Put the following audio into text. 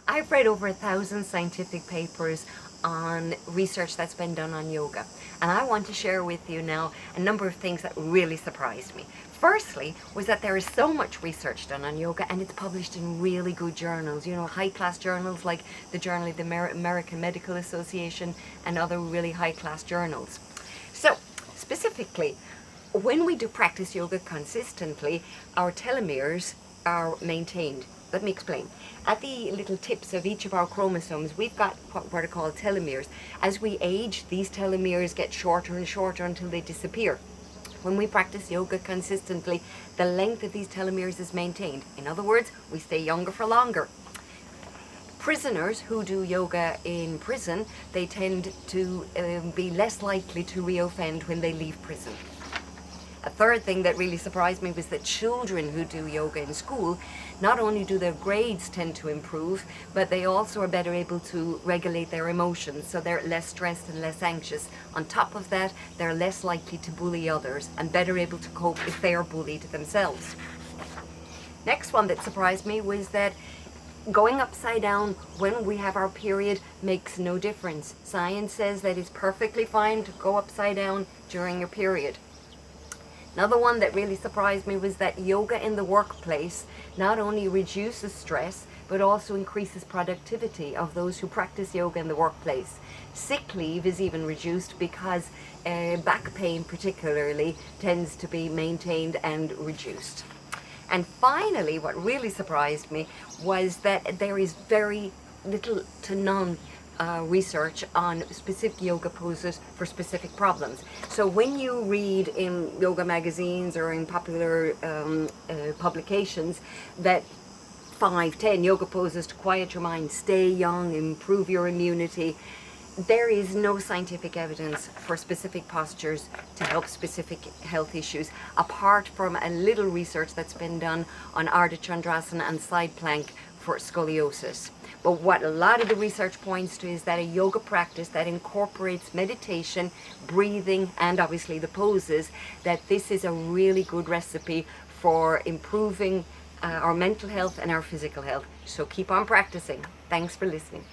I've read over 1,000 scientific papers on research that's been done on yoga, and I want to share with you now a number of things that really surprised me. Firstly was that there is so much research done on yoga, and it's published in really good journals, you know, high-class journals like the Journal of the American Medical Association and other really high-class journals. So specifically, when we do practice yoga consistently, our telomeres are maintained. Let me explain. At the little tips of each of our chromosomes, we've got what are called telomeres. As we age, these telomeres get shorter and shorter until they disappear. When we practice yoga consistently, the length of these telomeres is maintained. In other words, we stay younger for longer. Prisoners who do yoga in prison, they tend to be less likely to reoffend when they leave prison. A third thing that really surprised me was that children who do yoga in school, not only do their grades tend to improve, but they also are better able to regulate their emotions, so they're less stressed and less anxious. On top of that, they're less likely to bully others and better able to cope if they are bullied themselves. Next one that surprised me was that going upside down when we have our period makes no difference. Science says that it's perfectly fine to go upside down during your period. Another one that really surprised me was that yoga in the workplace not only reduces stress, but also increases productivity of those who practice yoga in the workplace. Sick leave is even reduced because back pain particularly tends to be maintained and reduced. And finally, what really surprised me was that there is very little to none research on specific yoga poses for specific problems. So when you read in yoga magazines or in popular publications that 5-10 yoga poses to quiet your mind, stay young, improve your immunity, there is no scientific evidence for specific postures to help specific health issues, apart from a little research that's been done on Ardha Chandrasana and side plank for scoliosis. But what a lot of the research points to is that a yoga practice that incorporates meditation, breathing, and obviously the poses, that this is a really good recipe for improving our mental health and our physical health. So keep on practicing. Thanks for listening.